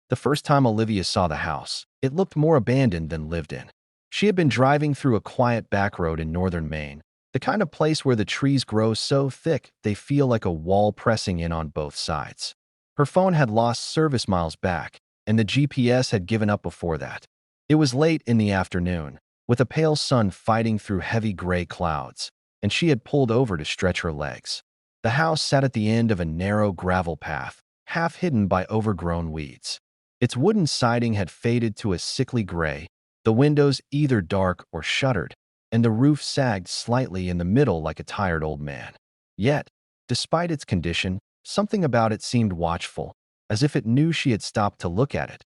The first time Olivia saw the house, it looked more abandoned than lived in. She had been driving through a quiet back road in northern Maine, the kind of place where the trees grow so thick they feel like a wall pressing in on both sides. Her phone had lost service miles back, and the GPS had given up before that. It was late in the afternoon, with a pale sun fighting through heavy gray clouds, and she had pulled over to stretch her legs. The house sat at the end of a narrow gravel path, half hidden by overgrown weeds. Its wooden siding had faded to a sickly gray, the windows either dark or shuttered, and the roof sagged slightly in the middle like a tired old man. Yet, despite its condition, something about it seemed watchful, as if it knew she had stopped to look at it.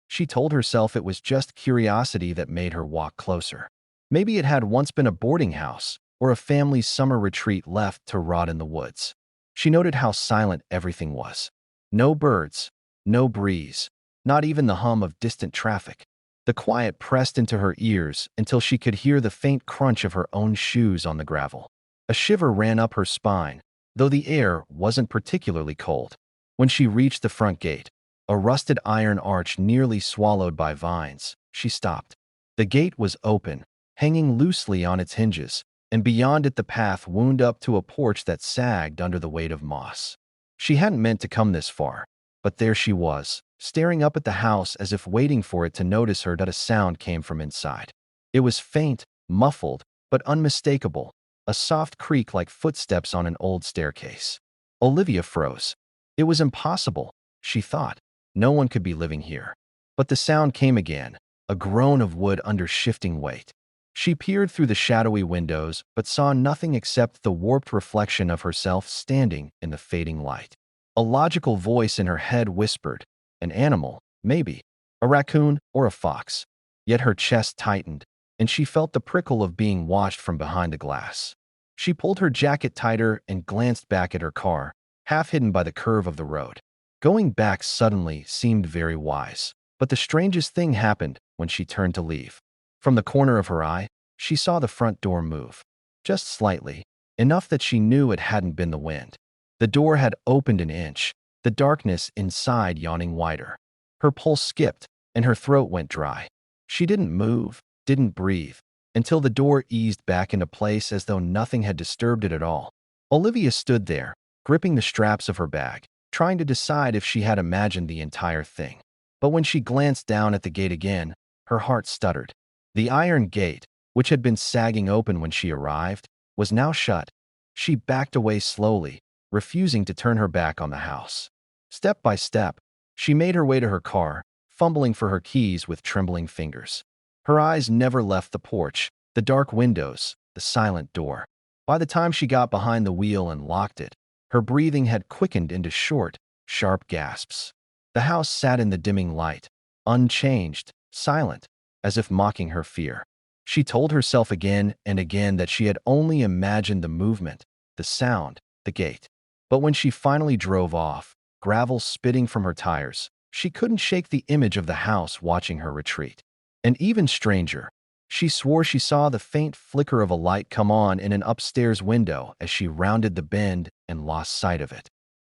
She told herself it was just curiosity that made her walk closer. Maybe it had once been a boarding house or a family's summer retreat left to rot in the woods. She noted how silent everything was. No birds, no breeze, not even the hum of distant traffic. The quiet pressed into her ears until she could hear the faint crunch of her own shoes on the gravel. A shiver ran up her spine, though the air wasn't particularly cold. When she reached the front gate, a rusted iron arch nearly swallowed by vines, she stopped. The gate was open, hanging loosely on its hinges, and beyond it the path wound up to a porch that sagged under the weight of moss. She hadn't meant to come this far, but there she was, staring up at the house as if waiting for it to notice her that a sound came from inside. It was faint, muffled, but unmistakable, a soft creak like footsteps on an old staircase. Olivia froze. It was impossible, she thought. No one could be living here. But the sound came again, a groan of wood under shifting weight. She peered through the shadowy windows but saw nothing except the warped reflection of herself standing in the fading light. A logical voice in her head whispered, an animal, maybe, a raccoon or a fox. Yet her chest tightened, and she felt the prickle of being watched from behind the glass. She pulled her jacket tighter and glanced back at her car, half hidden by the curve of the road. Going back suddenly seemed very wise, but the strangest thing happened when she turned to leave. From the corner of her eye, she saw the front door move. Just slightly, enough that she knew it hadn't been the wind. The door had opened an inch, the darkness inside yawning wider. Her pulse skipped, and her throat went dry. She didn't move, didn't breathe, until the door eased back into place as though nothing had disturbed it at all. Olivia stood there, gripping the straps of her bag, trying to decide if she had imagined the entire thing. But when she glanced down at the gate again, her heart stuttered. The iron gate, which had been sagging open when she arrived, was now shut. She backed away slowly, refusing to turn her back on the house. Step by step, she made her way to her car, fumbling for her keys with trembling fingers. Her eyes never left the porch, the dark windows, the silent door. By the time she got behind the wheel and locked it, her breathing had quickened into short, sharp gasps. The house sat in the dimming light, unchanged, silent, as if mocking her fear. She told herself again and again that she had only imagined the movement, the sound, the gate. But when she finally drove off, gravel spitting from her tires, she couldn't shake the image of the house watching her retreat. And even stranger, she swore she saw the faint flicker of a light come on in an upstairs window as she rounded the bend and lost sight of it.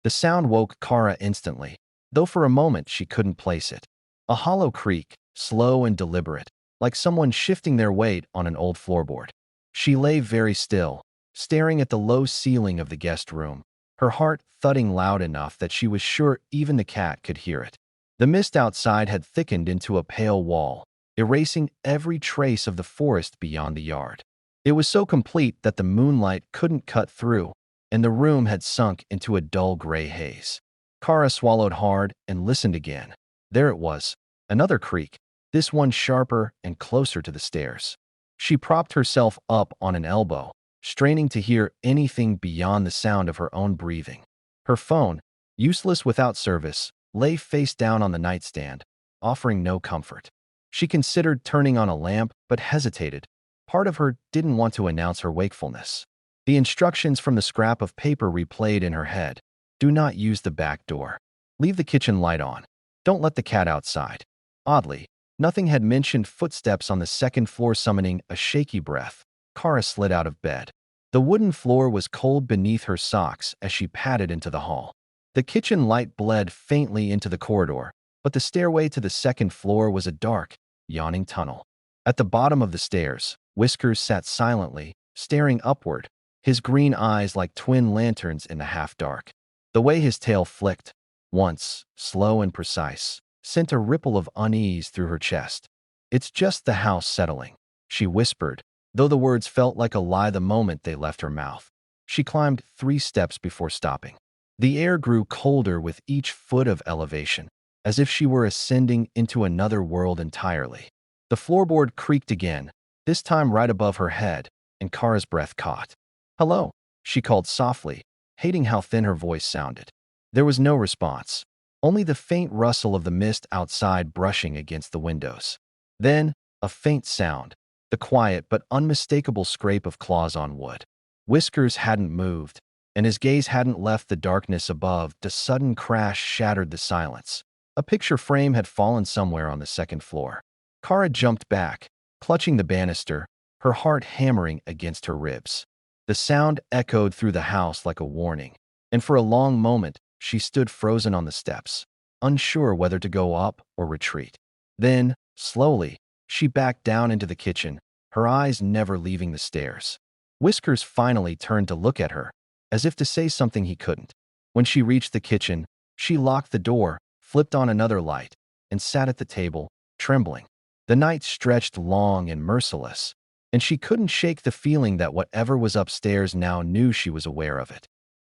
The sound woke Cara instantly, though for a moment she couldn't place it. A hollow creak, slow and deliberate, like someone shifting their weight on an old floorboard. She lay very still, staring at the low ceiling of the guest room, her heart thudding loud enough that she was sure even the cat could hear it. The mist outside had thickened into a pale wall, erasing every trace of the forest beyond the yard. It was so complete that the moonlight couldn't cut through, and the room had sunk into a dull gray haze. Cara swallowed hard and listened again. There it was, another creak, this one sharper and closer to the stairs. She propped herself up on an elbow, straining to hear anything beyond the sound of her own breathing. Her phone, useless without service, lay face down on the nightstand, offering no comfort. She considered turning on a lamp, but hesitated. Part of her didn't want to announce her wakefulness. The instructions from the scrap of paper replayed in her head. Do not use the back door. Leave the kitchen light on. Don't let the cat outside. Oddly, nothing had mentioned footsteps on the second floor summoning a shaky breath. Cara slid out of bed. The wooden floor was cold beneath her socks as she padded into the hall. The kitchen light bled faintly into the corridor, but the stairway to the second floor was a dark, yawning tunnel. At the bottom of the stairs, Whiskers sat silently, staring upward, his green eyes like twin lanterns in the half-dark. The way his tail flicked, once, slow and precise, sent a ripple of unease through her chest. "It's just the house settling," she whispered, though the words felt like a lie the moment they left her mouth. She climbed 3 steps before stopping. The air grew colder with each foot of elevation, as if she were ascending into another world entirely. The floorboard creaked again, this time right above her head, and Cara's breath caught. "Hello," she called softly, hating how thin her voice sounded. There was no response, only the faint rustle of the mist outside brushing against the windows. Then, a faint sound, the quiet but unmistakable scrape of claws on wood. Whiskers hadn't moved, and his gaze hadn't left the darkness above. The sudden crash shattered the silence. A picture frame had fallen somewhere on the second floor. Cara jumped back, clutching the banister, her heart hammering against her ribs. The sound echoed through the house like a warning, and for a long moment, she stood frozen on the steps, unsure whether to go up or retreat. Then, slowly, she backed down into the kitchen, her eyes never leaving the stairs. Whiskers finally turned to look at her, as if to say something he couldn't. When she reached the kitchen, she locked the door, flipped on another light, and sat at the table, trembling. The night stretched long and merciless, and she couldn't shake the feeling that whatever was upstairs now knew she was aware of it.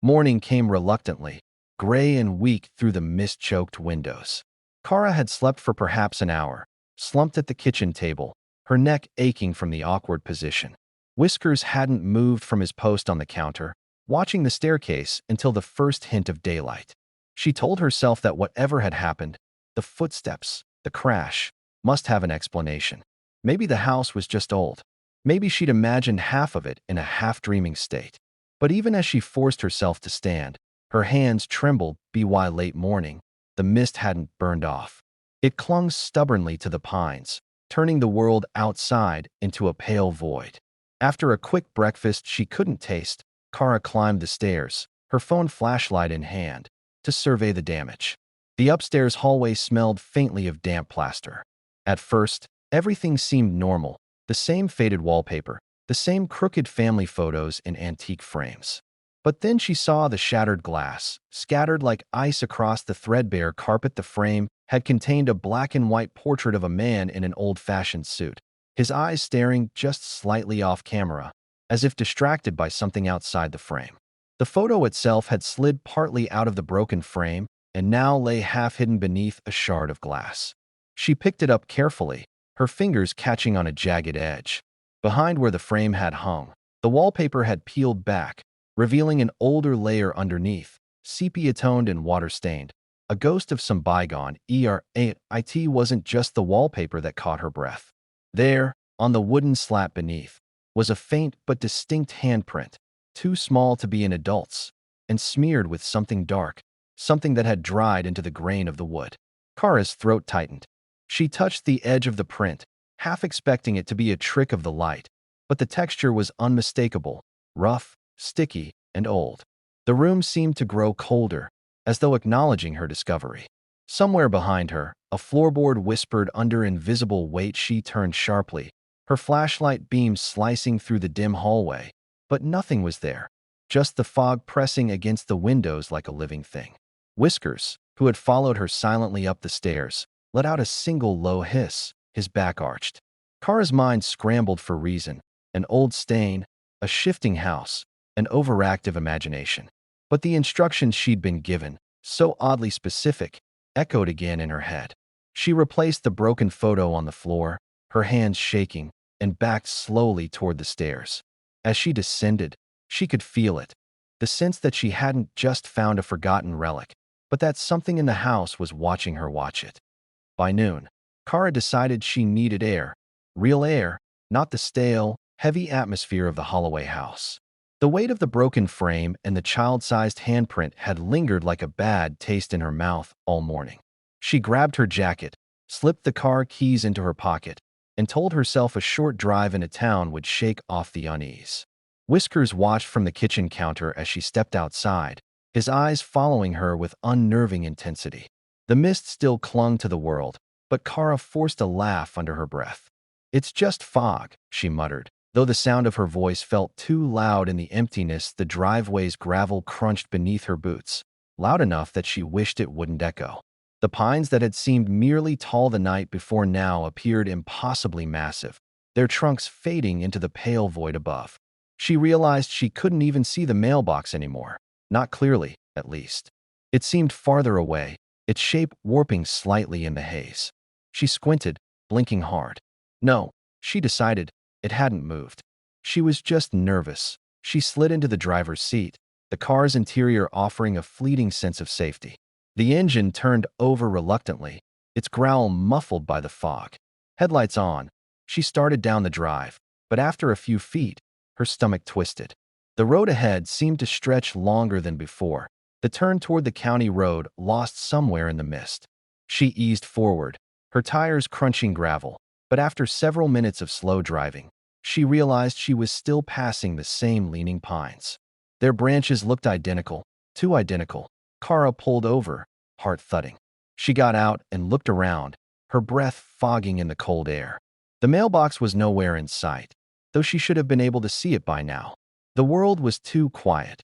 Morning came reluctantly, gray and weak through the mist-choked windows. Cara had slept for perhaps an hour, slumped at the kitchen table, her neck aching from the awkward position. Whiskers hadn't moved from his post on the counter, watching the staircase until the first hint of daylight. She told herself that whatever had happened, the footsteps, the crash, must have an explanation. Maybe the house was just old. Maybe she'd imagined half of it in a half-dreaming state. But even as she forced herself to stand, her hands trembled by late morning. The mist hadn't burned off. It clung stubbornly to the pines, turning the world outside into a pale void. After a quick breakfast she couldn't taste, Cara climbed the stairs, her phone flashlight in hand, to survey the damage. The upstairs hallway smelled faintly of damp plaster. At first, everything seemed normal, the same faded wallpaper, the same crooked family photos in antique frames. But then she saw the shattered glass, scattered like ice across the threadbare carpet. The frame had contained a black and white portrait of a man in an old-fashioned suit, his eyes staring just slightly off camera, as if distracted by something outside the frame. The photo itself had slid partly out of the broken frame and now lay half-hidden beneath a shard of glass. She picked it up carefully, her fingers catching on a jagged edge. Behind where the frame had hung, the wallpaper had peeled back, revealing an older layer underneath, sepia-toned and water-stained, a ghost of some bygone era. It wasn't just the wallpaper that caught her breath. There, on the wooden slat beneath, was a faint but distinct handprint, too small to be an adult's, and smeared with something dark, something that had dried into the grain of the wood. Cara's throat tightened. She touched the edge of the print, half expecting it to be a trick of the light, but the texture was unmistakable, rough, sticky, and old. The room seemed to grow colder, as though acknowledging her discovery. Somewhere behind her, a floorboard whispered under invisible weight. She turned sharply, her flashlight beam slicing through the dim hallway, but nothing was there, just the fog pressing against the windows like a living thing. Whiskers, who had followed her silently up the stairs, let out a single low hiss, his back arched. Cara's mind scrambled for reason, an old stain, a shifting house, an overactive imagination. But the instructions she'd been given, so oddly specific, echoed again in her head. She replaced the broken photo on the floor, her hands shaking, and backed slowly toward the stairs. As she descended, she could feel it, the sense that she hadn't just found a forgotten relic, but that something in the house was watching her watch it. By noon, Cara decided she needed air, real air, not the stale, heavy atmosphere of the Holloway house. The weight of the broken frame and the child-sized handprint had lingered like a bad taste in her mouth all morning. She grabbed her jacket, slipped the car keys into her pocket, and told herself a short drive into town would shake off the unease. Whiskers watched from the kitchen counter as she stepped outside, his eyes following her with unnerving intensity. The mist still clung to the world, but Cara forced a laugh under her breath. "It's just fog," she muttered, though the sound of her voice felt too loud in the emptiness. The driveway's gravel crunched beneath her boots, loud enough that she wished it wouldn't echo. The pines that had seemed merely tall the night before now appeared impossibly massive, their trunks fading into the pale void above. She realized she couldn't even see the mailbox anymore, not clearly, at least. It seemed farther away, its shape warping slightly in the haze. She squinted, blinking hard. No, she decided, it hadn't moved. She was just nervous. She slid into the driver's seat, the car's interior offering a fleeting sense of safety. The engine turned over reluctantly, its growl muffled by the fog. Headlights on, she started down the drive, but after a few feet, her stomach twisted. The road ahead seemed to stretch longer than before, the turn toward the county road lost somewhere in the mist. She eased forward, her tires crunching gravel, but after several minutes of slow driving, she realized she was still passing the same leaning pines. Their branches looked identical, too identical. Cara pulled over, heart thudding. She got out and looked around, her breath fogging in the cold air. The mailbox was nowhere in sight, though she should have been able to see it by now. The world was too quiet.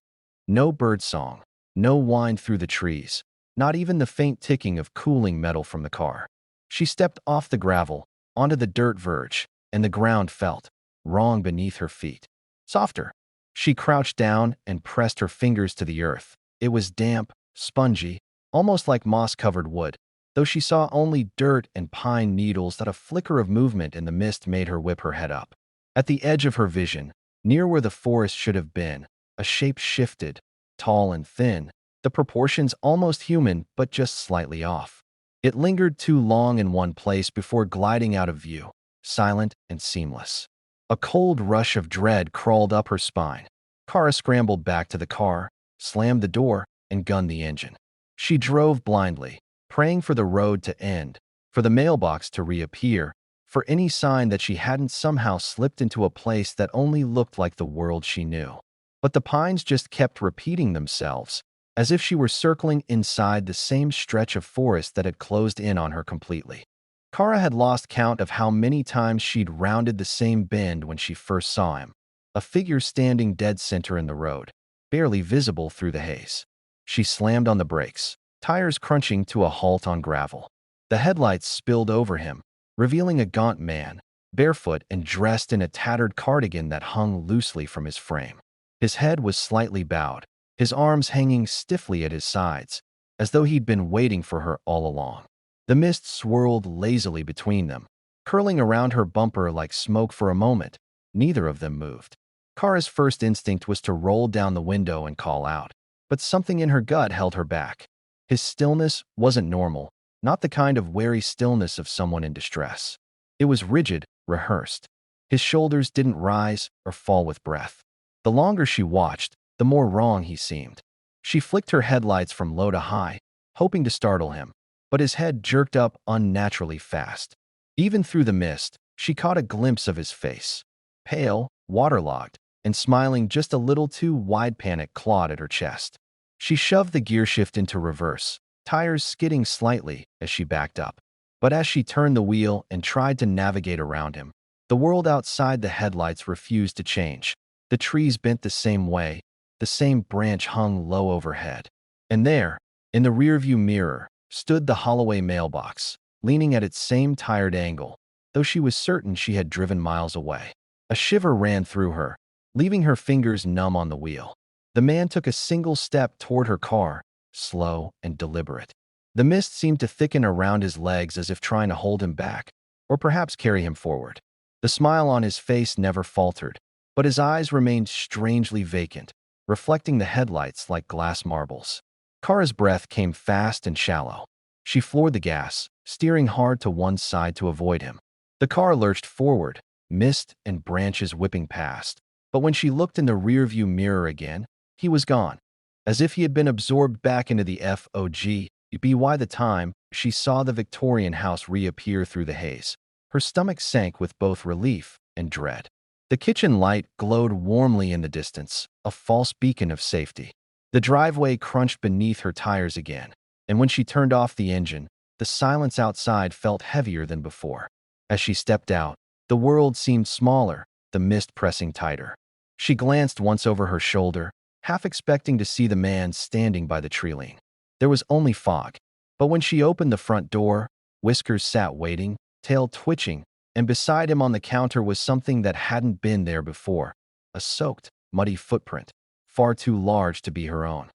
No birdsong, no wind through the trees, not even the faint ticking of cooling metal from the car. She stepped off the gravel, onto the dirt verge, and the ground felt wrong beneath her feet. Softer. She crouched down and pressed her fingers to the earth. It was damp, spongy, almost like moss-covered wood, though she saw only dirt and pine needles. That a flicker of movement in the mist made her whip her head up. At the edge of her vision, near where the forest should have been, a shape shifted, tall and thin, the proportions almost human but just slightly off. It lingered too long in one place before gliding out of view, silent and seamless. A cold rush of dread crawled up her spine. Cara scrambled back to the car, slammed the door, and gunned the engine. She drove blindly, praying for the road to end, for the mailbox to reappear, for any sign that she hadn't somehow slipped into a place that only looked like the world she knew. But the pines just kept repeating themselves, as if she were circling inside the same stretch of forest that had closed in on her completely. Cara had lost count of how many times she'd rounded the same bend when she first saw him, a figure standing dead center in the road, barely visible through the haze. She slammed on the brakes, tires crunching to a halt on gravel. The headlights spilled over him, revealing a gaunt man, barefoot and dressed in a tattered cardigan that hung loosely from his frame. His head was slightly bowed, his arms hanging stiffly at his sides, as though he'd been waiting for her all along. The mist swirled lazily between them, curling around her bumper like smoke. For a moment, neither of them moved. Cara's first instinct was to roll down the window and call out, but something in her gut held her back. His stillness wasn't normal, not the kind of wary stillness of someone in distress. It was rigid, rehearsed. His shoulders didn't rise or fall with breath. The longer she watched, the more wrong he seemed. She flicked her headlights from low to high, hoping to startle him, but his head jerked up unnaturally fast. Even through the mist, she caught a glimpse of his face. Pale, waterlogged, and smiling just a little too wide. Panic clawed at her chest. She shoved the gearshift into reverse, tires skidding slightly as she backed up. But as she turned the wheel and tried to navigate around him, the world outside the headlights refused to change. The trees bent the same way, the same branch hung low overhead. And there, in the rearview mirror, stood the Holloway mailbox, leaning at its same tired angle, though she was certain she had driven miles away. A shiver ran through her, leaving her fingers numb on the wheel. The man took a single step toward her car, slow and deliberate. The mist seemed to thicken around his legs as if trying to hold him back, or perhaps carry him forward. The smile on his face never faltered, but his eyes remained strangely vacant, reflecting the headlights like glass marbles. Cara's breath came fast and shallow. She floored the gas, steering hard to one side to avoid him. The car lurched forward, mist and branches whipping past. But when she looked in the rearview mirror again, he was gone, as if he had been absorbed back into the fog. By the time she saw the Victorian house reappear through the haze, her stomach sank with both relief and dread. The kitchen light glowed warmly in the distance, a false beacon of safety. The driveway crunched beneath her tires again, and when she turned off the engine, the silence outside felt heavier than before. As she stepped out, the world seemed smaller, the mist pressing tighter. She glanced once over her shoulder, half expecting to see the man standing by the tree. There was only fog. But when she opened the front door, Whiskers sat waiting, tail twitching, and beside him on the counter was something that hadn't been there before, a soaked, muddy footprint, far too large to be her own.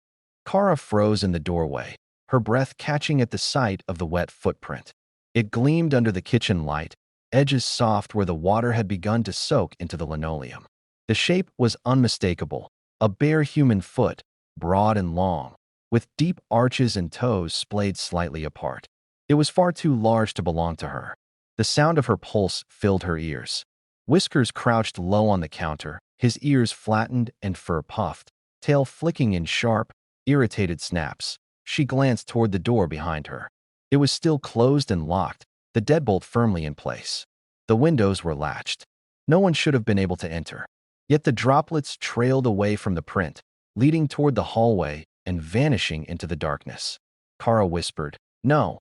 Cara froze in the doorway, her breath catching at the sight of the wet footprint. It gleamed under the kitchen light, edges soft where the water had begun to soak into the linoleum. The shape was unmistakable, a bare human foot, broad and long, with deep arches and toes splayed slightly apart. It was far too large to belong to her. The sound of her pulse filled her ears. Whiskers crouched low on the counter, his ears flattened and fur puffed, tail flicking in sharp, irritated snaps. She glanced toward the door behind her. It was still closed and locked, the deadbolt firmly in place. The windows were latched. No one should have been able to enter. Yet the droplets trailed away from the print, leading toward the hallway and vanishing into the darkness. Cara whispered, "No,"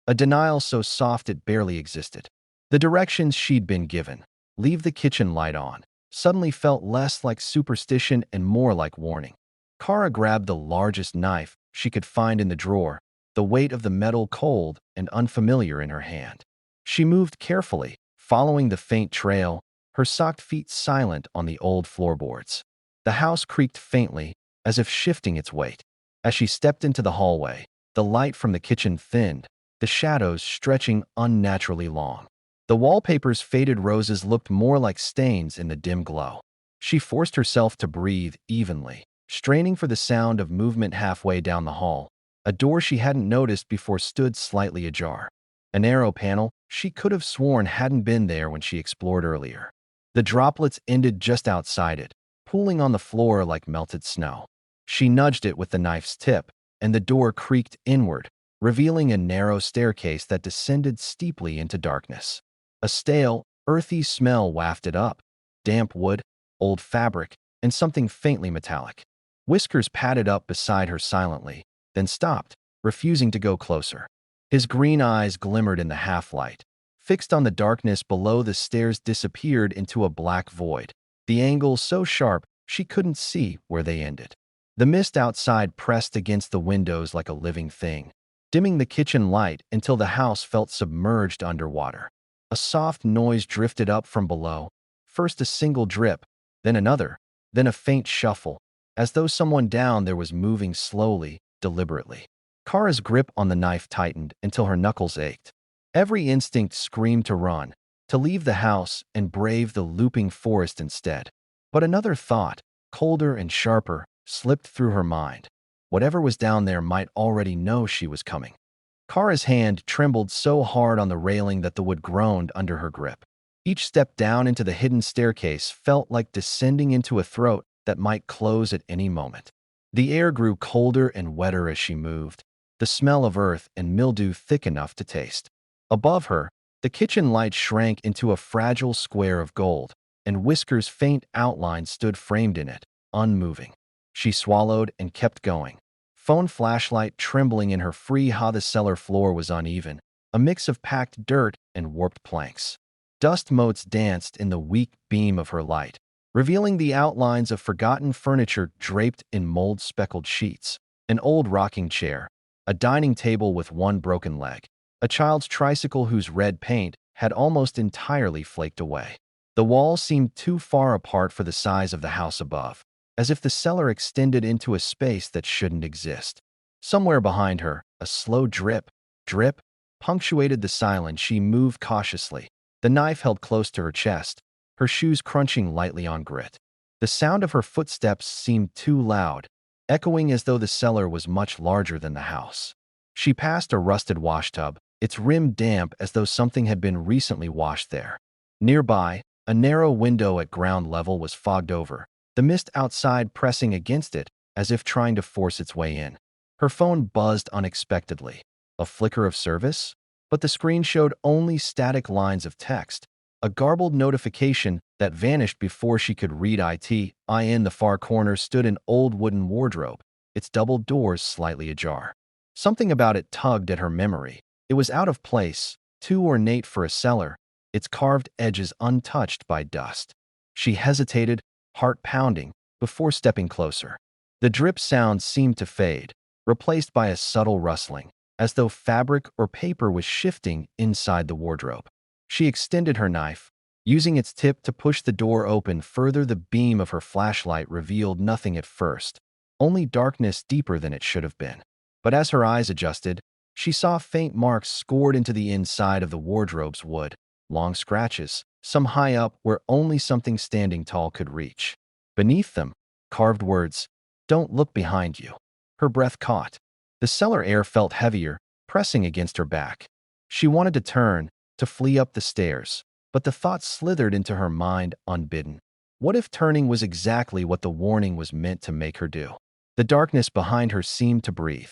a denial so soft it barely existed. The directions she'd been given, leave the kitchen light on, suddenly felt less like superstition and more like warning. Cara grabbed the largest knife she could find in the drawer, the weight of the metal cold and unfamiliar in her hand. She moved carefully, following the faint trail, her socked feet silent on the old floorboards. The house creaked faintly, as if shifting its weight. As she stepped into the hallway, the light from the kitchen thinned, the shadows stretching unnaturally long. The wallpaper's faded roses looked more like stains in the dim glow. She forced herself to breathe evenly, straining for the sound of movement halfway down the hall. A door she hadn't noticed before stood slightly ajar. A narrow panel she could have sworn hadn't been there when she explored earlier. The droplets ended just outside it, pooling on the floor like melted snow. She nudged it with the knife's tip, and the door creaked inward, revealing a narrow staircase that descended steeply into darkness. A stale, earthy smell wafted up, damp wood, old fabric, and something faintly metallic. Whiskers padded up beside her silently, then stopped, refusing to go closer. His green eyes glimmered in the half-light. Fixed on the darkness below, the stairs disappeared into a black void, the angle so sharp she couldn't see where they ended. The mist outside pressed against the windows like a living thing, dimming the kitchen light until the house felt submerged underwater. A soft noise drifted up from below, first a single drip, then another, then a faint shuffle, as though someone down there was moving slowly, deliberately. Cara's grip on the knife tightened until her knuckles ached. Every instinct screamed to run, to leave the house and brave the looping forest instead. But another thought, colder and sharper, slipped through her mind. Whatever was down there might already know she was coming. Cara's hand trembled so hard on the railing that the wood groaned under her grip. Each step down into the hidden staircase felt like descending into a throat that might close at any moment. The air grew colder and wetter as she moved, the smell of earth and mildew thick enough to taste. Above her, the kitchen light shrank into a fragile square of gold, and Whiskers' faint outline stood framed in it, unmoving. She swallowed and kept going. Phone flashlight trembling in her free how the cellar floor was uneven, a mix of packed dirt and warped planks. Dust motes danced in the weak beam of her light, revealing the outlines of forgotten furniture draped in mold-speckled sheets, an old rocking chair, a dining table with one broken leg, a child's tricycle whose red paint had almost entirely flaked away. The walls seemed too far apart for the size of the house above, as if the cellar extended into a space that shouldn't exist. Somewhere behind her, a slow drip, drip, punctuated the silence. She moved cautiously, the knife held close to her chest, her shoes crunching lightly on grit. The sound of her footsteps seemed too loud, echoing as though the cellar was much larger than the house. She passed a rusted washtub, its rim damp as though something had been recently washed there. Nearby, a narrow window at ground level was fogged over, the mist outside pressing against it as if trying to force its way in. Her phone buzzed unexpectedly. A flicker of service? But the screen showed only static lines of text, a garbled notification that vanished before she could read it. In the far corner stood an old wooden wardrobe, its double doors slightly ajar. Something about it tugged at her memory. It was out of place, too ornate for a cellar, its carved edges untouched by dust. She hesitated, heart pounding, before stepping closer. The drip sound seemed to fade, replaced by a subtle rustling, as though fabric or paper was shifting inside the wardrobe. She extended her knife, using its tip to push the door open further. The beam of her flashlight revealed nothing at first, only darkness deeper than it should have been. But as her eyes adjusted, she saw faint marks scored into the inside of the wardrobe's wood, long scratches, some high up where only something standing tall could reach. Beneath them, carved words, "Don't look behind you." Her breath caught. The cellar air felt heavier, pressing against her back. She wanted to turn, to flee up the stairs, but the thought slithered into her mind unbidden. What if turning was exactly what the warning was meant to make her do? The darkness behind her seemed to breathe.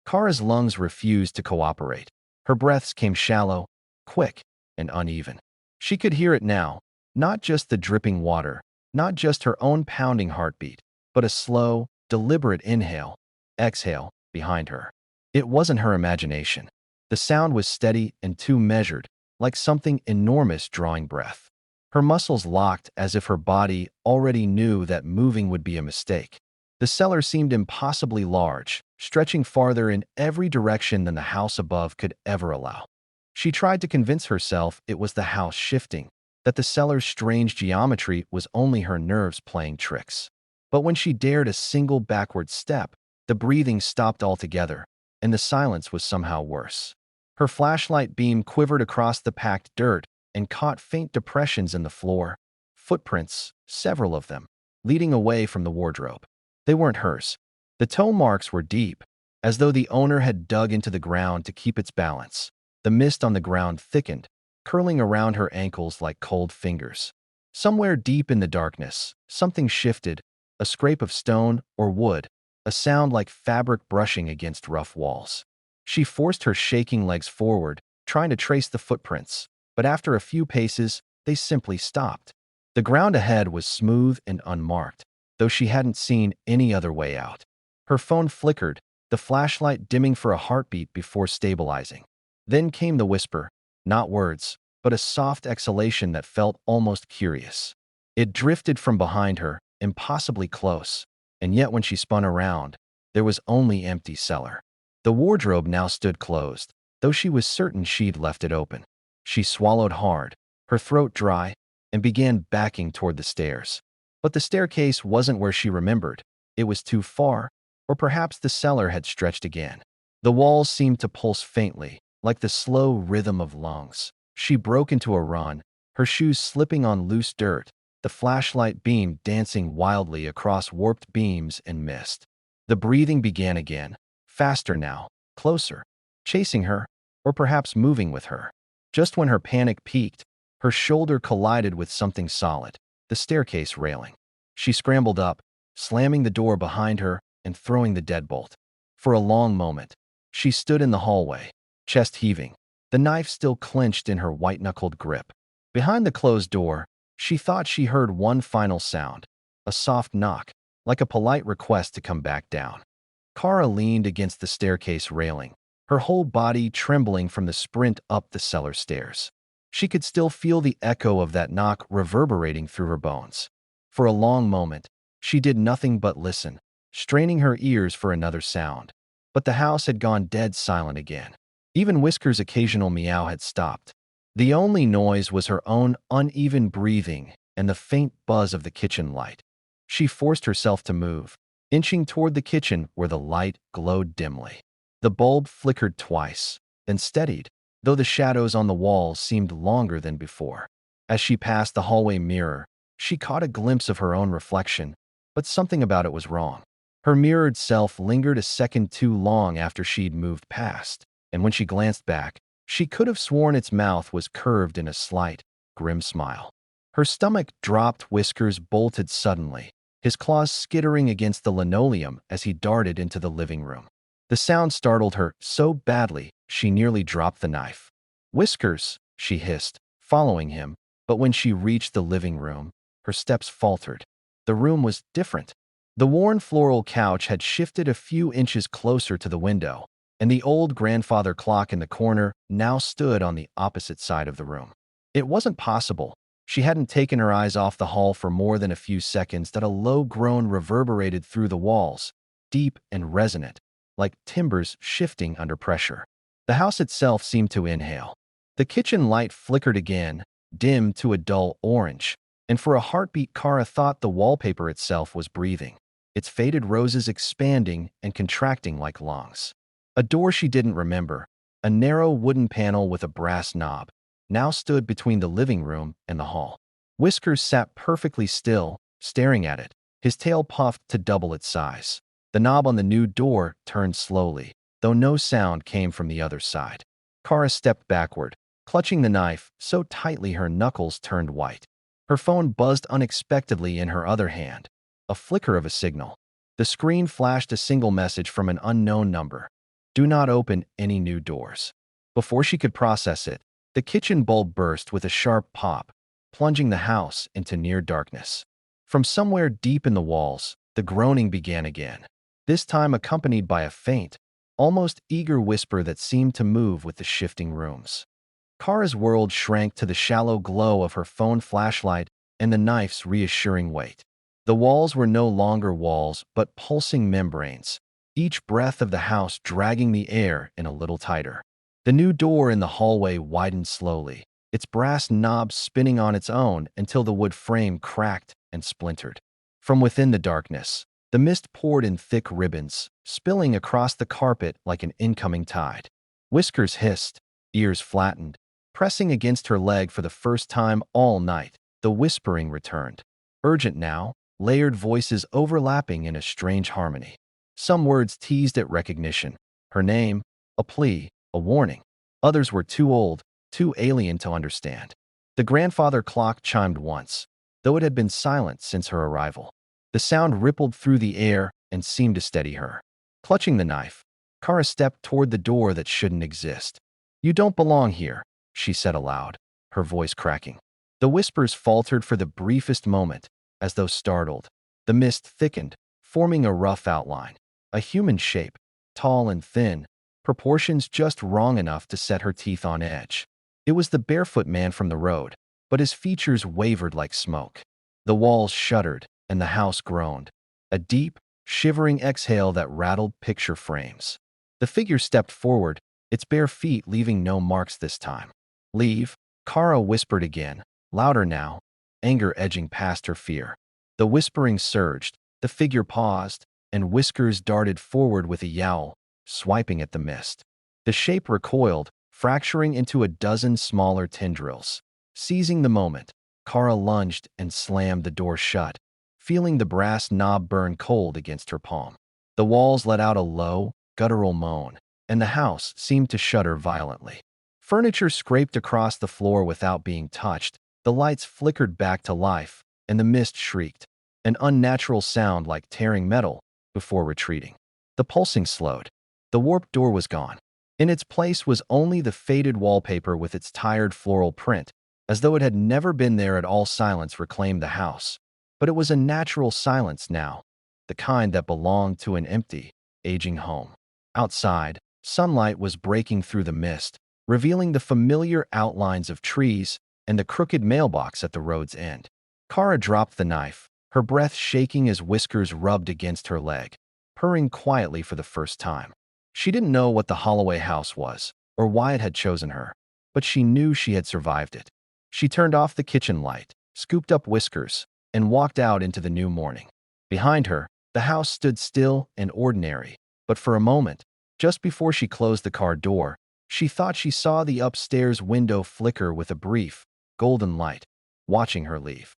Cara's lungs refused to cooperate. Her breaths came shallow, quick, and uneven. She could hear it now, not just the dripping water, not just her own pounding heartbeat, but a slow, deliberate inhale, exhale behind her. It wasn't her imagination. The sound was steady and too measured, like something enormous drawing breath. Her muscles locked as if her body already knew that moving would be a mistake. The cellar seemed impossibly large, stretching farther in every direction than the house above could ever allow. She tried to convince herself it was the house shifting, that the cellar's strange geometry was only her nerves playing tricks. But when she dared a single backward step, the breathing stopped altogether, and the silence was somehow worse. Her flashlight beam quivered across the packed dirt and caught faint depressions in the floor, footprints, several of them, leading away from the wardrobe. They weren't hers. The toe marks were deep, as though the owner had dug into the ground to keep its balance. The mist on the ground thickened, curling around her ankles like cold fingers. Somewhere deep in the darkness, something shifted, a scrape of stone or wood, a sound like fabric brushing against rough walls. She forced her shaking legs forward, trying to trace the footprints, but after a few paces, they simply stopped. The ground ahead was smooth and unmarked, though she hadn't seen any other way out. Her phone flickered, the flashlight dimming for a heartbeat before stabilizing. Then came the whisper, not words, but a soft exhalation that felt almost curious. It drifted from behind her, impossibly close, and yet when she spun around, there was only empty cellar. The wardrobe now stood closed, though she was certain she'd left it open. She swallowed hard, her throat dry, and began backing toward the stairs. But the staircase wasn't where she remembered. It was too far, or perhaps the cellar had stretched again. The walls seemed to pulse faintly, like the slow rhythm of lungs. She broke into a run, her shoes slipping on loose dirt, the flashlight beam dancing wildly across warped beams and mist. The breathing began again, faster now, closer, chasing her, or perhaps moving with her. Just when her panic peaked, her shoulder collided with something solid, the staircase railing. She scrambled up, slamming the door behind her and throwing the deadbolt. For a long moment, she stood in the hallway, chest heaving, the knife still clenched in her white-knuckled grip. Behind the closed door, she thought she heard one final sound, a soft knock, like a polite request to come back down. Cara leaned against the staircase railing, her whole body trembling from the sprint up the cellar stairs. She could still feel the echo of that knock reverberating through her bones. For a long moment, she did nothing but listen, straining her ears for another sound. But the house had gone dead silent again. Even Whisker's occasional meow had stopped. The only noise was her own uneven breathing and the faint buzz of the kitchen light. She forced herself to move, inching toward the kitchen where the light glowed dimly. The bulb flickered twice, then steadied, though the shadows on the walls seemed longer than before. As she passed the hallway mirror, she caught a glimpse of her own reflection, but something about it was wrong. Her mirrored self lingered a second too long after she'd moved past, and when she glanced back, she could have sworn its mouth was curved in a slight, grim smile. Her stomach dropped. Whiskers bolted suddenly, his claws skittering against the linoleum as he darted into the living room. The sound startled her so badly she nearly dropped the knife. "Whiskers," she hissed, following him, but when she reached the living room, her steps faltered. The room was different. The worn floral couch had shifted a few inches closer to the window, and the old grandfather clock in the corner now stood on the opposite side of the room. It wasn't possible. She hadn't taken her eyes off the hall for more than a few seconds that a low groan reverberated through the walls, deep and resonant, like timbers shifting under pressure. The house itself seemed to inhale. The kitchen light flickered again, dimmed to a dull orange, and for a heartbeat Cara thought the wallpaper itself was breathing, its faded roses expanding and contracting like lungs. A door she didn't remember, a narrow wooden panel with a brass knob, now stood between the living room and the hall. Whiskers sat perfectly still, staring at it, his tail puffed to double its size. The knob on the new door turned slowly, though no sound came from the other side. Cara stepped backward, clutching the knife so tightly her knuckles turned white. Her phone buzzed unexpectedly in her other hand, a flicker of a signal. The screen flashed a single message from an unknown number. Do not open any new doors. Before she could process it, the kitchen bulb burst with a sharp pop, plunging the house into near darkness. From somewhere deep in the walls, the groaning began again, this time accompanied by a faint, almost eager whisper that seemed to move with the shifting rooms. Cara's world shrank to the shallow glow of her phone flashlight and the knife's reassuring weight. The walls were no longer walls, but pulsing membranes, each breath of the house dragging the air in a little tighter. The new door in the hallway widened slowly, its brass knob spinning on its own until the wood frame cracked and splintered. From within the darkness, the mist poured in thick ribbons, spilling across the carpet like an incoming tide. Whiskers hissed, ears flattened. Pressing against her leg for the first time all night, the whispering returned. Urgent now, layered voices overlapping in a strange harmony. Some words teased at recognition, her name, a plea, a warning. Others were too old, too alien to understand. The grandfather clock chimed once, though it had been silent since her arrival. The sound rippled through the air and seemed to steady her. Clutching the knife, Cara stepped toward the door that shouldn't exist. You don't belong here, she said aloud, her voice cracking. The whispers faltered for the briefest moment, as though startled. The mist thickened, forming a rough outline. A human shape, tall and thin, proportions just wrong enough to set her teeth on edge. It was the barefoot man from the road, but his features wavered like smoke. The walls shuddered, and the house groaned, a deep, shivering exhale that rattled picture frames. The figure stepped forward, its bare feet leaving no marks this time. Leave, Cara whispered again, louder now, anger edging past her fear. The whispering surged, the figure paused, and Whiskers darted forward with a yowl, swiping at the mist. The shape recoiled, fracturing into a dozen smaller tendrils. Seizing the moment, Cara lunged and slammed the door shut, feeling the brass knob burn cold against her palm. The walls let out a low, guttural moan, and the house seemed to shudder violently. Furniture scraped across the floor without being touched, the lights flickered back to life, and the mist shrieked, an unnatural sound like tearing metal, before retreating. The pulsing slowed. The warped door was gone. In its place was only the faded wallpaper with its tired floral print, as though it had never been there at all. Silence reclaimed the house. But it was a natural silence now, the kind that belonged to an empty, aging home. Outside, sunlight was breaking through the mist, revealing the familiar outlines of trees and the crooked mailbox at the road's end. Cara dropped the knife, her breath shaking as Whiskers rubbed against her leg, purring quietly for the first time. She didn't know what the Holloway house was, or why it had chosen her, but she knew she had survived it. She turned off the kitchen light, scooped up Whiskers, and walked out into the new morning. Behind her, the house stood still and ordinary, but for a moment, just before she closed the car door, she thought she saw the upstairs window flicker with a brief, golden light, watching her leave.